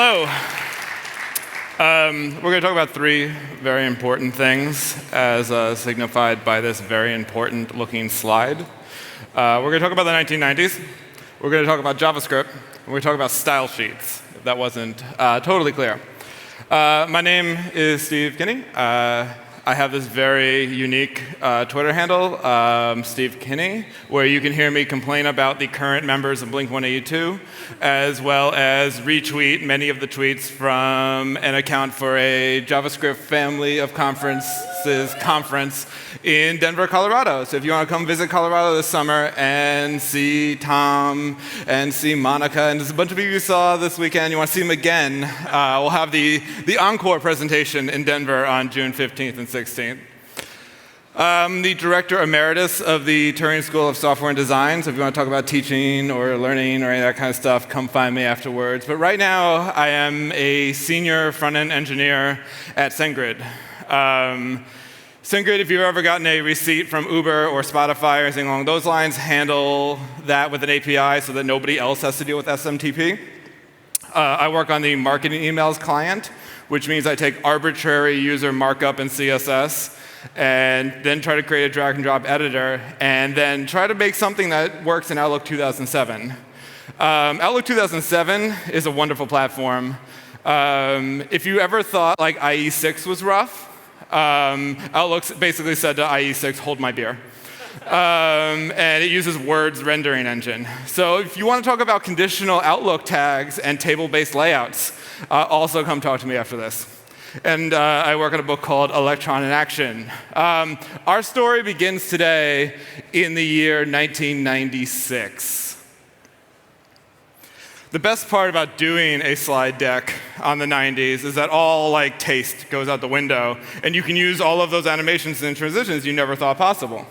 Hello. We're going to talk about three very important things as signified by this very important looking slide. We're going to talk about the 1990s. We're going to talk about JavaScript. And we're going to talk about style sheets, if that wasn't totally clear. My name is Steve Kinney. I have this very unique Twitter handle, Steve Kinney, where you can hear me complain about the current members of Blink-182, as well as retweet many of the tweets from an account for a JavaScript family of conferences conference in Denver, Colorado. So if you want to come visit Colorado this summer and see Tom and see Monica, and there's a bunch of you saw this weekend, you want to see them again, we'll have the encore presentation in Denver on June 15th and 16th. I'm the director emeritus of the Turing School of Software and Design, so if you want to talk about teaching or learning or any of that kind of stuff, come find me afterwards. But right now, I am a senior front-end engineer at SendGrid. SendGrid, if you've ever gotten a receipt from Uber or Spotify or anything along those lines, handle that with an API so that nobody else has to deal with SMTP. I work on the marketing emails client, which means I take arbitrary user markup in CSS and then try to create a drag and drop editor and then try to make something that works in Outlook 2007. Outlook 2007 is a wonderful platform. If you ever thought like IE6 was rough, Outlook basically said to IE6, hold my beer. And it uses Word's rendering engine. So if you want to talk about conditional Outlook tags and table-based layouts, also come talk to me after this. And I work on a book called Electron in Action. Our story begins today in the year 1996. The best part about doing a slide deck on the 90s is that all taste goes out the window, and you can use all of those animations and transitions you never thought possible.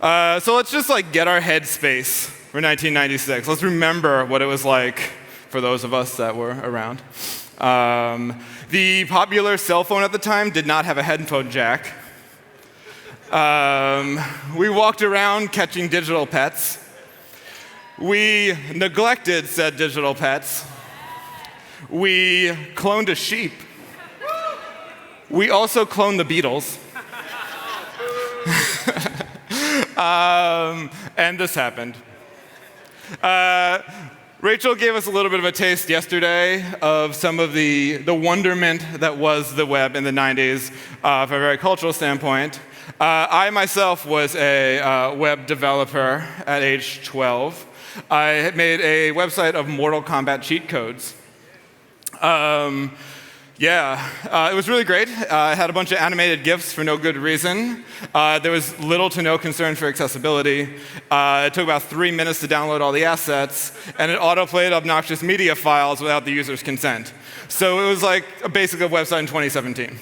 So let's just get our headspace for 1996. Let's remember what it was like for those of us that were around. The popular cell phone at the time did not have a headphone jack. We walked around catching digital pets. We neglected said digital pets. We cloned a sheep. We also cloned the Beatles. And this happened. Rachel gave us a little bit of a taste yesterday of some of the wonderment that was the web in the 90s from a very cultural standpoint. I myself was a web developer at age 12. I had made a website of Mortal Kombat cheat codes. It was really great. I had a bunch of animated GIFs for no good reason. There was little to no concern for accessibility. It took about 3 minutes to download all the assets, and it autoplayed obnoxious media files without the user's consent. So it was like a basic website in 2017.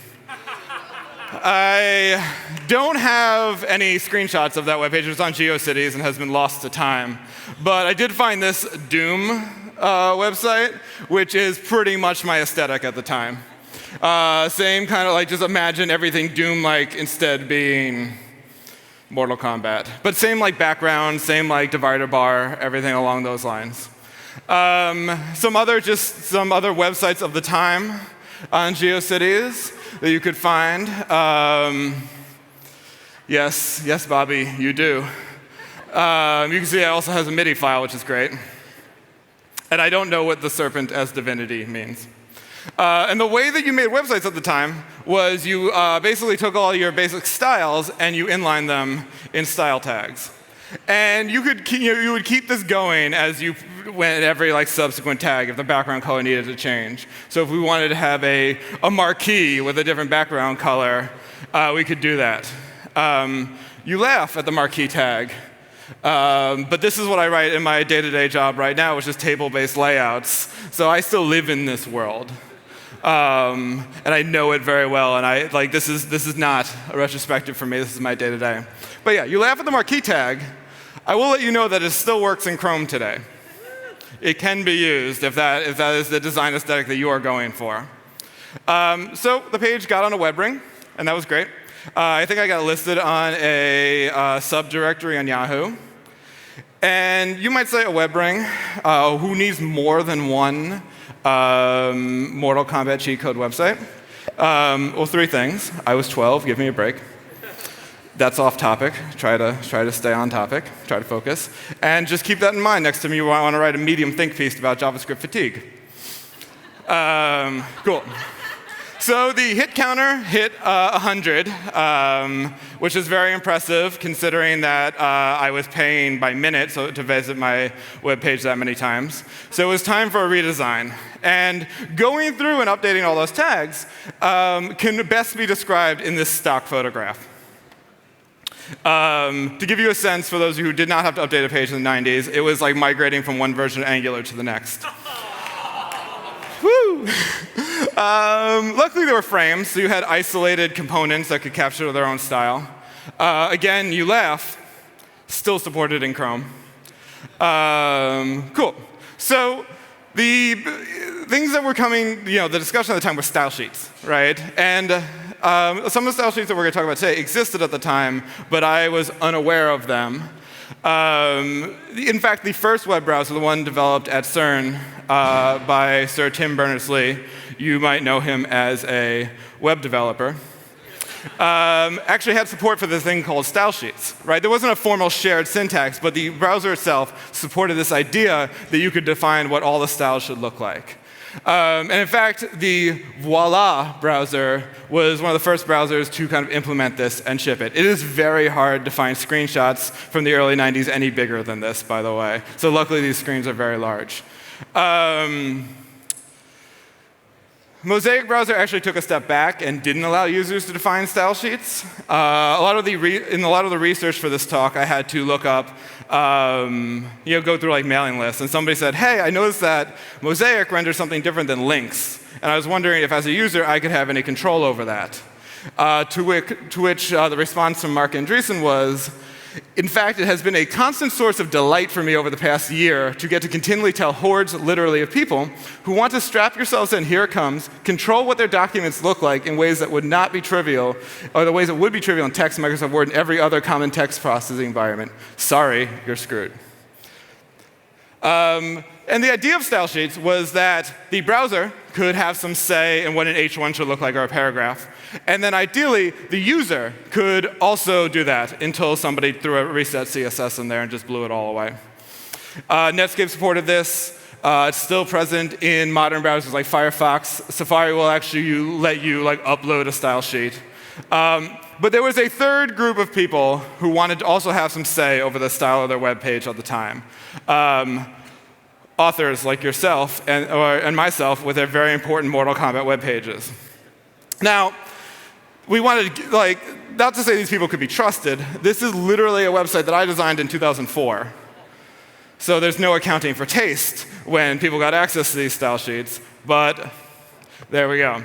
I don't have any screenshots of that webpage. It was on GeoCities and has been lost to time. But I did find this Doom website, which is pretty much my aesthetic at the time. Same kind of just imagine everything Doom-like instead being Mortal Kombat. But same background, same divider bar, everything along those lines. Some other websites of the time on GeoCities that you could find. Yes, Bobby, you do. You can see it also has a MIDI file, which is great. And I don't know what the serpent as divinity means. And the way that you made websites at the time was you basically took all your basic styles and you inlined them in style tags. And you would keep this going as you went every subsequent tag if the background color needed to change. So if we wanted to have a marquee with a different background color, we could do that. You laugh at the marquee tag. But this is what I write in my day-to-day job right now, which is table-based layouts. So I still live in this world. And I know it very well, and this is not a retrospective for me, this is my day-to-day. But yeah, you laugh at the marquee tag. I will let you know that it still works in Chrome today. It can be used if that is the design aesthetic that you are going for. So the page got on a web ring, and that was great. I think I got listed on a subdirectory on Yahoo. And you might say a web ring, who needs more than one Mortal Kombat cheat code website. Well, 3 things. I was 12. Give me a break. That's off topic. Try to stay on topic. Try to focus. And just keep that in mind next time you want to write a medium think piece about JavaScript fatigue. Cool. So the hit counter hit 100, which is very impressive considering that I was paying by minute to visit my web page that many times. So it was time for a redesign. And going through and updating all those tags can best be described in this stock photograph. To give you a sense, for those of you who did not have to update a page in the 90s, it was like migrating from one version of Angular to the next. Woo! Luckily, there were frames, so you had isolated components that could capture their own style. Again, you laugh, still supported in Chrome. Cool. So the things that were coming, the discussion at the time was style sheets, right? And some of the style sheets that we're going to talk about today existed at the time, but I was unaware of them. In fact, the first web browser, the one developed at CERN by Sir Tim Berners-Lee, you might know him as a web developer, actually had support for this thing called style sheets, right? There wasn't a formal shared syntax, but the browser itself supported this idea that you could define what all the styles should look like. And in fact, the Voila browser was one of the first browsers to kind of implement this and ship it. It is very hard to find screenshots from the early 90s any bigger than this, by the way. So luckily, these screens are very large. Mosaic browser actually took a step back and didn't allow users to define style sheets. In a lot of the research for this talk, I had to look up, go through like mailing lists, and somebody said, "Hey, I noticed that Mosaic renders something different than links," and I was wondering if, as a user, I could have any control over that. To which the response from Mark Andreessen was, "In fact, it has been a constant source of delight for me over the past year to get to continually tell hordes, literally, of people who want to strap yourselves in, here it comes, control what their documents look like in ways that would not be trivial, or the ways that would be trivial in text, Microsoft Word, and every other common text processing environment. Sorry, you're screwed." And the idea of style sheets was that the browser could have some say in what an H1 should look like or a paragraph. And then ideally, the user could also do that until somebody threw a reset CSS in there and just blew it all away. Netscape supported this. It's still present in modern browsers like Firefox. Safari will actually let you upload a style sheet. But there was a third group of people who wanted to also have some say over the style of their web page at the time. Authors like yourself and myself with their very important Mortal Kombat web pages. Now, we wanted to, not to say these people could be trusted. This is literally a website that I designed in 2004. So there's no accounting for taste when people got access to these style sheets, but there we go.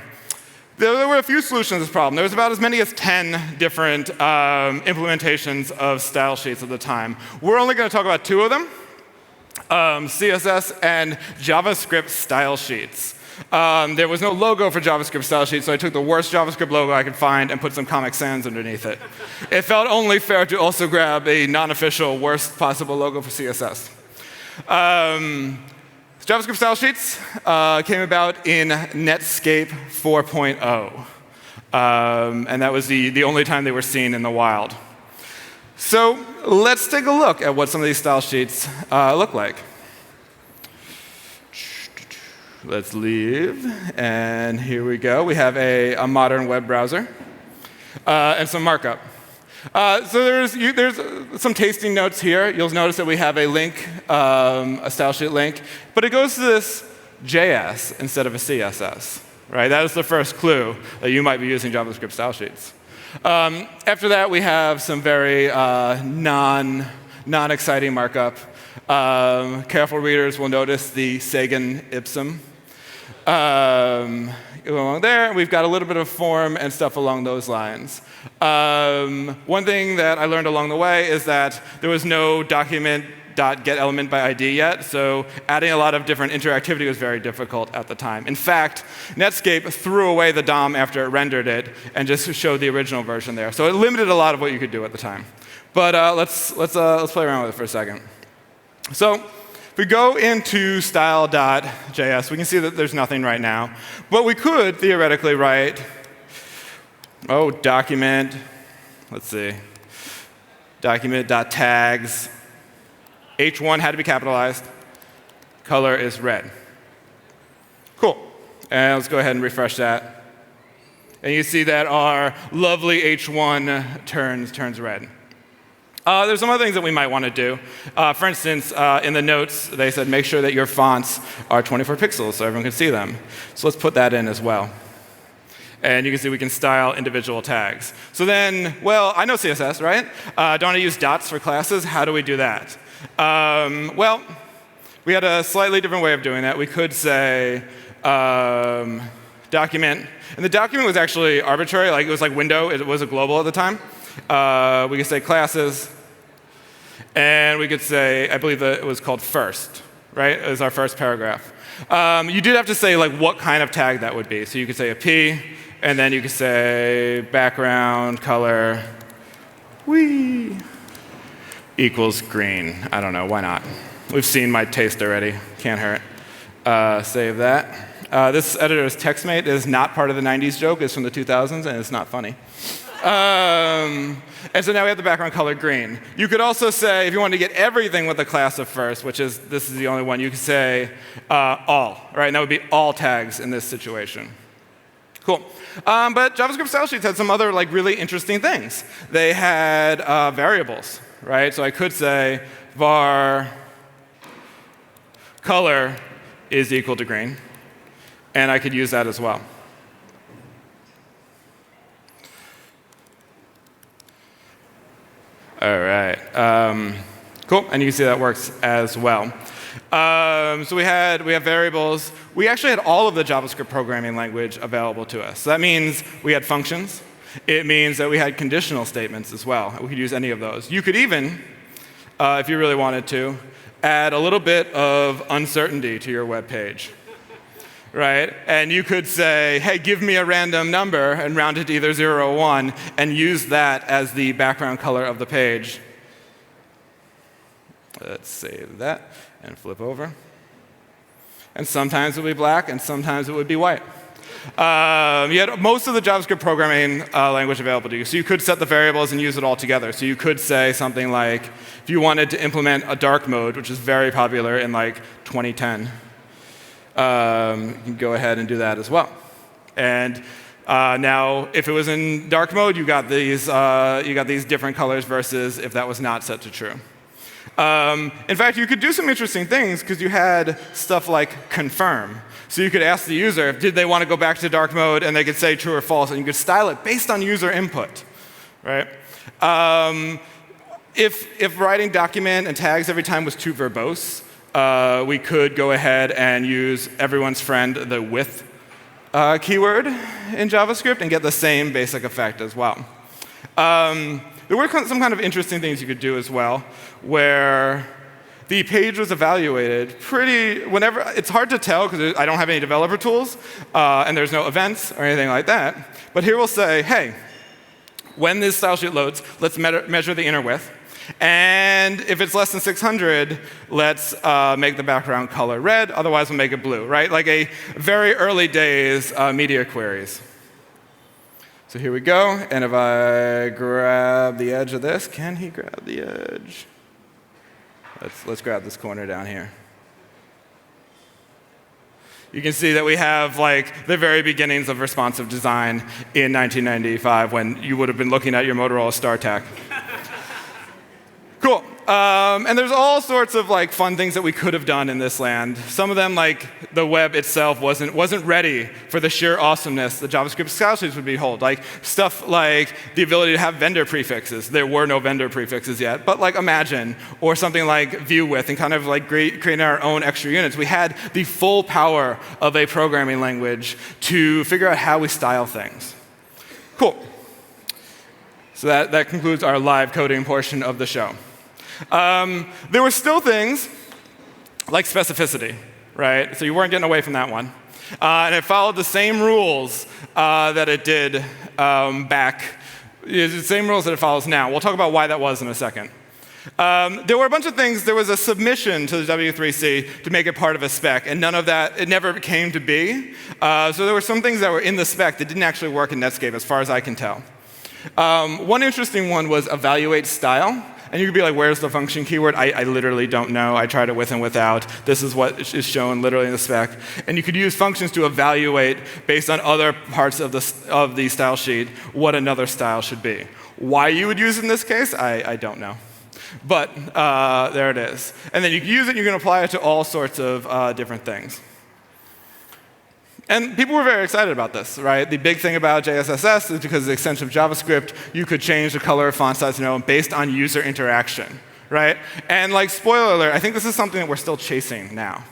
There were a few solutions to this problem. There was about as many as 10 different implementations of style sheets at the time. We're only going to talk about 2 of them, CSS and JavaScript Style Sheets. There was no logo for JavaScript Style Sheets, so I took the worst JavaScript logo I could find and put some Comic Sans underneath it. It felt only fair to also grab a non-official, worst possible logo for CSS. JavaScript Style Sheets came about in Netscape 4.0. And that was the only time they were seen in the wild. So let's take a look at what some of these style sheets look like. Let's leave, and here we go. We have a modern web browser and some markup. So there's some tasting notes here. You'll notice that we have a link, a style sheet link, but it goes to this JS instead of a CSS. Right? That is the first clue that you might be using JavaScript style sheets. After that, we have some very non-exciting markup. Careful readers will notice the Sagan ipsum. Along there, we've got a little bit of form and stuff along those lines. One thing that I learned along the way is that there was no document.getElement by ID yet, so adding a lot of different interactivity was very difficult at the time. In fact, Netscape threw away the DOM after it rendered it and just showed the original version there. So it limited a lot of what you could do at the time. But let's play around with it for a second. So If we go into style.js, we can see that there's nothing right now. But we could theoretically write, document, let's see, document.tags. H1 had to be capitalized. Color is red. Cool. And let's go ahead and refresh that. And you see that our lovely H1 turns red. There's some other things that we might want to do. For instance, in the notes, they said make sure that your fonts are 24 pixels so everyone can see them. So let's put that in as well. And you can see we can style individual tags. So then, well, I know CSS, right? Don't I use dots for classes? How do we do that? Well, we had a slightly different way of doing that. We could say document. And the document was actually arbitrary. Like, it was like window. It was a global at the time. We could say classes. And we could say, I believe that it was called first, right? It was our first paragraph. You did have to say like what kind of tag that would be. So you could say a P, and then you could say background color, equals green. I don't know, why not? We've seen my taste already. Can't hurt. Save that. This editor's TextMate is not part of the 90s joke. It's from the 2000s, and it's not funny. And so now we have the background color green. You could also say, if you wanted to get everything with the class of first, which is, this is the only one, you could say all, right? And that would be all tags in this situation. Cool. But JavaScript Style Sheets had some other like really interesting things. They had variables, right? So I could say var color is equal to green, and I could use that as well. All right. Cool. And you can see that works as well. So we have variables. We actually had all of the JavaScript programming language available to us. So that means we had functions. It means that we had conditional statements as well. We could use any of those. You could even, if you really wanted to, add a little bit of uncertainty to your web page. Right? And you could say, hey, give me a random number and round it to either 0 or 1 and use that as the background color of the page. Let's save that and flip over. And sometimes it would be black and sometimes it would be white. You had most of the JavaScript programming language available to you. So you could set the variables and use it all together. So you could say something like, if you wanted to implement a dark mode, which is very popular in like 2010, you can go ahead and do that as well. And now, if it was in dark mode, you got these different colors versus if that was not set to true. In fact, you could do some interesting things because you had stuff like confirm. So you could ask the user, did they want to go back to dark mode, and they could say true or false, and you could style it based on user input, right? If writing document and tags every time was too verbose, we could go ahead and use everyone's friend, the with keyword in JavaScript, and get the same basic effect as well. There were some kind of interesting things you could do as well, where the page was evaluated whenever, it's hard to tell because I don't have any developer tools, and there's no events or anything like that. But here we'll say, hey, when this style sheet loads, let's measure the inner width. And if it's less than 600, let's make the background color red. Otherwise, we'll make it blue, right? Like a very early days media queries. So here we go. And if I grab the edge of this, can he grab the edge? Let's grab this corner down here. You can see that we have like the very beginnings of responsive design in 1995 when you would have been looking at your Motorola StarTAC. Cool. And there's all sorts of like fun things that we could have done in this land. Some of them, like the web itself, wasn't ready for the sheer awesomeness that JavaScript Style Sheets would behold. Like stuff like the ability to have vendor prefixes. There were no vendor prefixes yet, but like imagine, or something like view with, and kind of like creating our own extra units. We had the full power of a programming language to figure out how we style things. Cool. So that concludes our live coding portion of the show. There were still things like specificity, right? So you weren't getting away from that one. And it followed the same rules that it did back, the same rules that it follows now. We'll talk about why that was in a second. There were a bunch of things. There was a submission to the W3C to make it part of a spec, and none of that, it never came to be. So there were some things that were in the spec that didn't actually work in Netscape, as far as I can tell. One interesting one was evaluate style. And you could be like, where's the function keyword? I literally don't know. I tried it with and without. This is what is shown literally in the spec. And you could use functions to evaluate, based on other parts of the style sheet, what another style should be. Why you would use it in this case, I don't know. But there it is. And then you can use it, and you can apply it to all sorts of different things. And people were very excited about this, right? The big thing about JSSS is because of the extension of JavaScript, you could change the color of font size based on user interaction, right? And like, spoiler alert, I think this is something that we're still chasing now.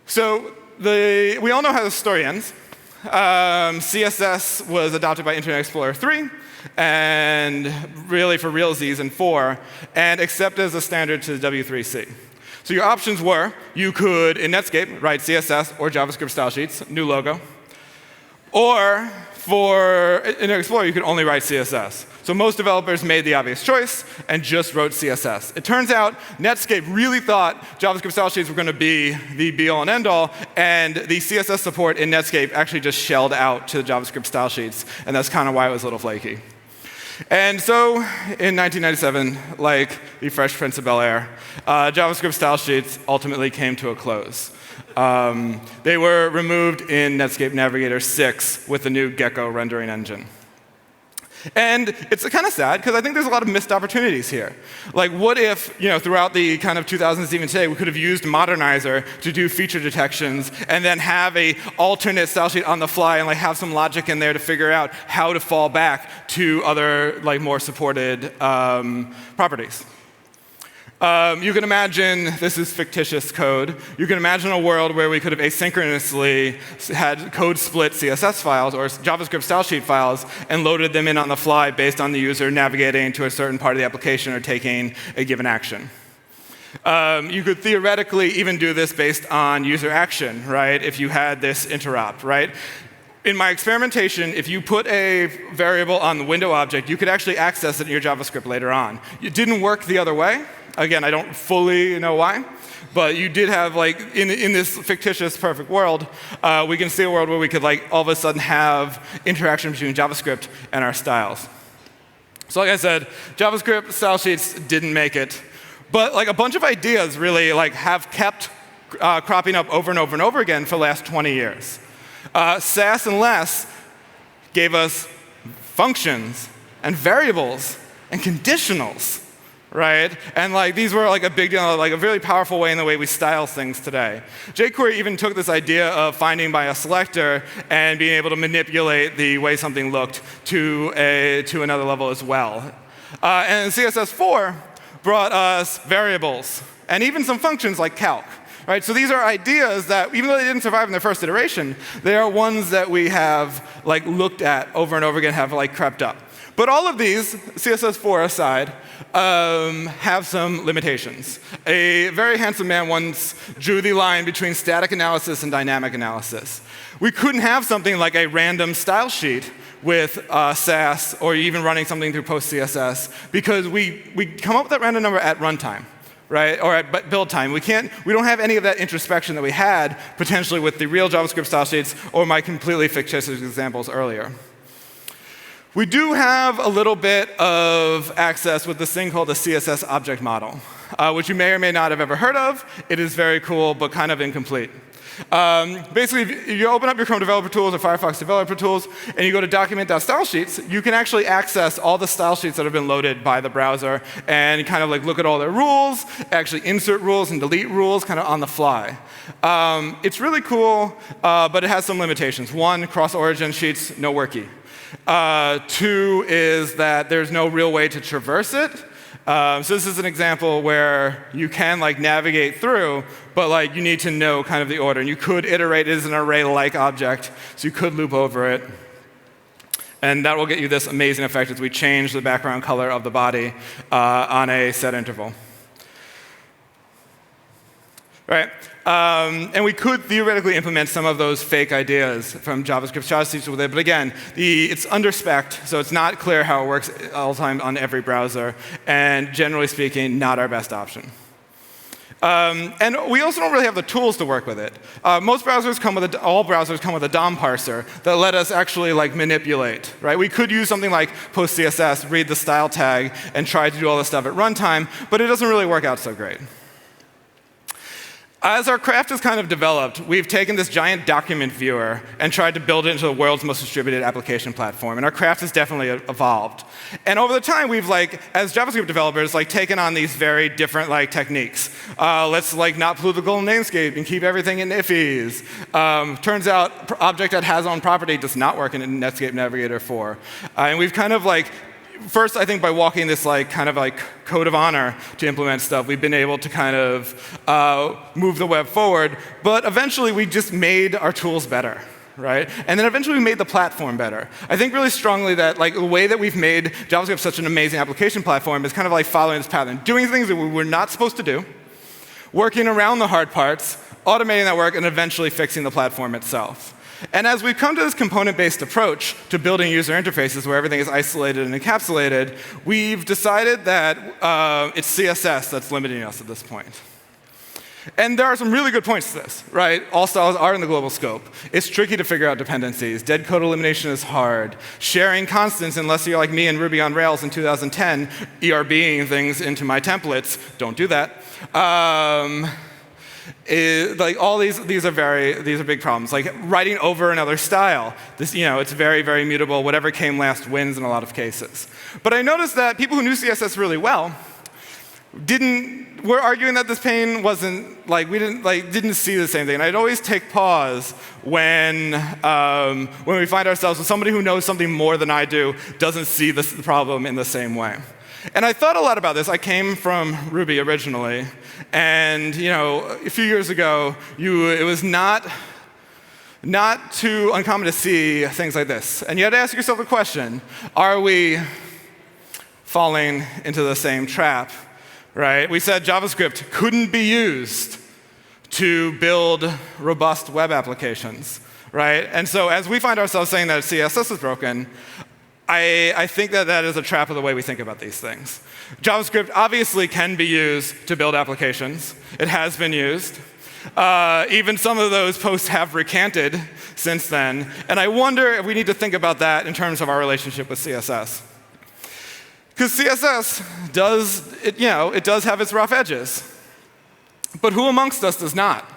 So we all know how the story ends. CSS was adopted by Internet Explorer 3, and really for realsies in 4, and accepted as a standard to the W3C. So your options were, you could, in Netscape, write CSS or JavaScript Style Sheets, new logo. Or for Internet Explorer, you could only write CSS. So most developers made the obvious choice and just wrote CSS. It turns out Netscape really thought JavaScript Style Sheets were going to be the be-all and end-all, and the CSS support in Netscape actually just shelled out to the JavaScript Style Sheets, and that's kind of why it was a little flaky. And so in 1997, like the Fresh Prince of Bel-Air, JavaScript Style Sheets ultimately came to a close. They were removed in Netscape Navigator 6 with the new Gecko rendering engine. And it's kind of sad, because I think there's a lot of missed opportunities here. Like, what if, throughout the kind of 2000s, even today, we could have used Modernizer to do feature detections, and then have a alternate style sheet on the fly, and like have some logic in there to figure out how to fall back to other more supported properties. You can imagine, this is fictitious code, you can imagine a world where we could have asynchronously had code split CSS files or JavaScript style sheet files and loaded them in on the fly based on the user navigating to a certain part of the application or taking a given action. You could theoretically even do this based on user action, right, if you had this interop, right? In my experimentation, if you put a variable on the window object, you could actually access it in your JavaScript later on. It didn't work the other way. Again, I don't fully know why, but you did have, in this fictitious perfect world, we can see a world where we could, all of a sudden have interaction between JavaScript and our styles. So like I said, JavaScript style sheets didn't make it, but a bunch of ideas really have kept cropping up over and over and over again for the last 20 years. SASS and less gave us functions and variables and conditionals. Right? And these were a big deal, a really powerful way in the way we style things today. jQuery even took this idea of finding by a selector and being able to manipulate the way something looked to another level as well. And CSS4 brought us variables and even some functions like calc. Right? So these are ideas that, even though they didn't survive in their first iteration, they are ones that we have looked at over and over again, have crept up. But all of these, CSS4 aside, have some limitations. A very handsome man once drew the line between static analysis and dynamic analysis. We couldn't have something like a random style sheet with SASS or even running something through post-CSS because we come up with that random number at runtime. Right? Or at build time. We don't have any of that introspection that we had potentially with the real JavaScript style sheets or my completely fictitious examples earlier. We do have a little bit of access with this thing called the CSS object model, which you may or may not have ever heard of. It is very cool, but kind of incomplete. Basically, if you open up your Chrome Developer Tools or Firefox Developer Tools, and you go to document.stylesheets, you can actually access all the style sheets that have been loaded by the browser and kind of look at all their rules, actually insert rules and delete rules kind of on the fly. It's really cool, but it has some limitations. One, cross-origin sheets, no worky. 2 is that there's no real way to traverse it. So this is an example where you can navigate through, but you need to know kind of the order. And you could iterate it as an array-like object, so you could loop over it. And that will get you this amazing effect as we change the background color of the body on a set interval. right? And we could theoretically implement some of those fake ideas from JavaScript Style Sheets with it, but again, it's under-spec'd, so it's not clear how it works all the time on every browser, and generally speaking, not our best option. And we also don't really have the tools to work with it. Most browsers come with all browsers come with a DOM parser that let us actually manipulate, right? We could use something like post-CSS, read the style tag, and try to do all this stuff at runtime, but it doesn't really work out so great. As our craft has kind of developed, we've taken this giant document viewer and tried to build it into the world's most distributed application platform. And our craft has definitely evolved. And over the time, we've, as JavaScript developers, taken on these very different, techniques. Let's, not pollute the golden namescape and keep everything in ifs. Turns out, object that has own property does not work in Netscape Navigator 4. And we've kind of, first, I think by walking this code of honor to implement stuff, we've been able to kind of move the web forward. But eventually, we just made our tools better, right? And then eventually, we made the platform better. I think really strongly that the way that we've made JavaScript such an amazing application platform is kind of following this pattern, doing things that we were not supposed to do, working around the hard parts, automating that work, and eventually fixing the platform itself. And as we've come to this component-based approach to building user interfaces where everything is isolated and encapsulated, we've decided that it's CSS that's limiting us at this point. And there are some really good points to this, right? All styles are in the global scope. It's tricky to figure out dependencies. Dead code elimination is hard. Sharing constants, unless you're like me and Ruby on Rails in 2010, ERBing things into my templates, don't do that. All these are big problems. Writing over another style, it's very, very mutable. Whatever came last wins in a lot of cases. But I noticed that people who knew CSS really well were arguing that this pain wasn't we didn't see the same thing. And I'd always take pause when we find ourselves with somebody who knows something more than I do doesn't see the problem in the same way. And I thought a lot about this. I came from Ruby originally, and a few years ago, it was not too uncommon to see things like this. And you had to ask yourself the question: are we falling into the same trap? Right? We said JavaScript couldn't be used to build robust web applications, right? And so as we find ourselves saying that CSS is broken, I think that is a trap of the way we think about these things. JavaScript obviously can be used to build applications. It has been used. Even some of those posts have recanted since then. And I wonder if we need to think about that in terms of our relationship with CSS. Because CSS does have its rough edges. But who amongst us does not?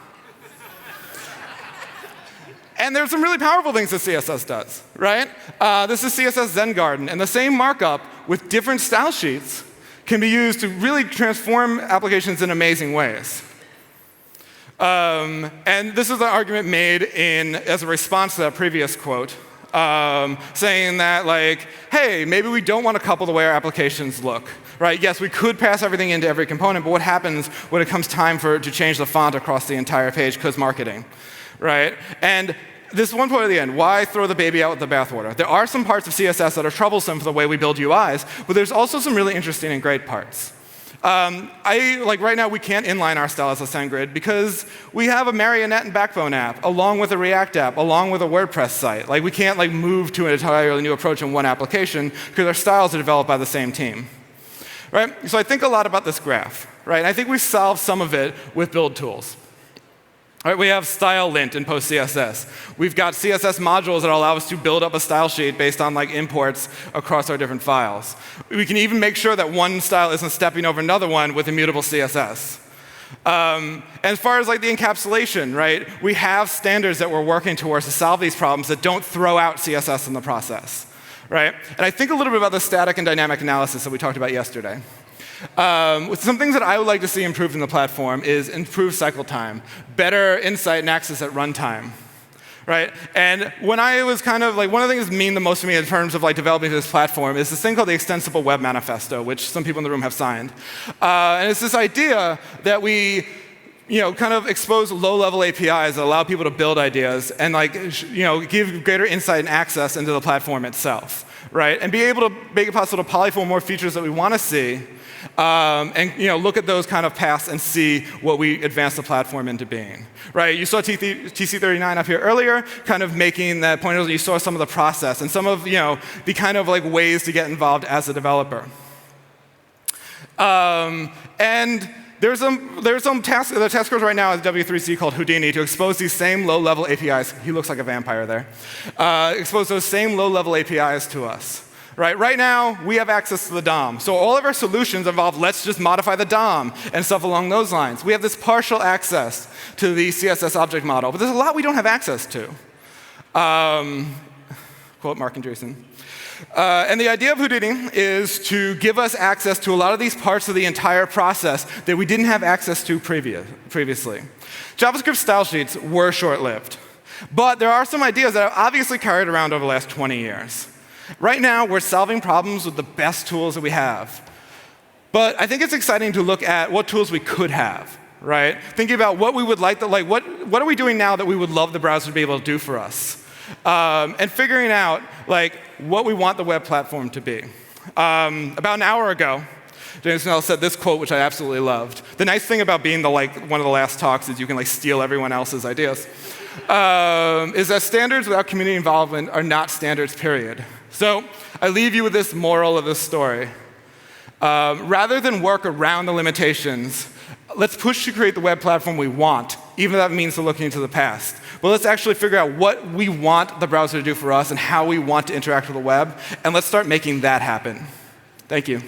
And there's some really powerful things that CSS does, right? This is CSS Zen Garden, and the same markup with different style sheets can be used to really transform applications in amazing ways. And this is an argument made as a response to that previous quote, saying that hey, maybe we don't want to couple the way our applications look, right? Yes, we could pass everything into every component, but what happens when it comes time to change the font across the entire page because marketing, right? And this one point at the end, why throw the baby out with the bathwater? There are some parts of CSS that are troublesome for the way we build UIs, but there's also some really interesting and great parts. Right now, we can't inline our style as a SendGrid because we have a Marionette and Backbone app, along with a React app, along with a WordPress site. We can't move to an entirely new approach in one application because our styles are developed by the same team, right? So I think a lot about this graph, right? And I think we've solved some of it with build tools. All right, we have style lint in post-CSS. We've got CSS modules that allow us to build up a style sheet based on imports across our different files. We can even make sure that one style isn't stepping over another one with immutable CSS. And as far as the encapsulation, right, we have standards that we're working towards to solve these problems that don't throw out CSS in the process, right? And I think a little bit about the static and dynamic analysis that we talked about yesterday. Some things that I would like to see improved in the platform is improved cycle time, better insight and access at runtime, right? And when I was one of the things that mean the most to me in terms of developing this platform is this thing called the Extensible Web Manifesto, which some people in the room have signed. And it's this idea that we kind of expose low-level APIs that allow people to build ideas and give greater insight and access into the platform itself, right? And be able to make it possible to polyfill more features that we want to see, and look at those kind of paths and see what we advance the platform into being, right? You saw TC39 up here earlier, kind of making that point. You saw some of the process and some of the kind of ways to get involved as a developer. And there's some task force right now at W3C called Houdini to expose these same low-level APIs. He looks like a vampire there. Expose those same low-level APIs to us. Right now, we have access to the DOM. So all of our solutions involve let's just modify the DOM and stuff along those lines. We have this partial access to the CSS object model, but there's a lot we don't have access to. Quote Mark and Jason. And the idea of Houdini is to give us access to a lot of these parts of the entire process that we didn't have access to previously. JavaScript Style Sheets were short-lived, but there are some ideas that have obviously carried around over the last 20 years. Right now, we're solving problems with the best tools that we have. But I think it's exciting to look at what tools we could have, right? Thinking about what we would like what are we doing now that we would love the browser to be able to do for us? And figuring out what we want the web platform to be. About an hour ago, James Snell said this quote, which I absolutely loved. The nice thing about being one of the last talks is you can steal everyone else's ideas. Is that standards without community involvement are not standards, period. So I leave you with this moral of this story. Rather than work around the limitations, let's push to create the web platform we want, even if that means looking into the past. But let's actually figure out what we want the browser to do for us and how we want to interact with the web, and let's start making that happen. Thank you.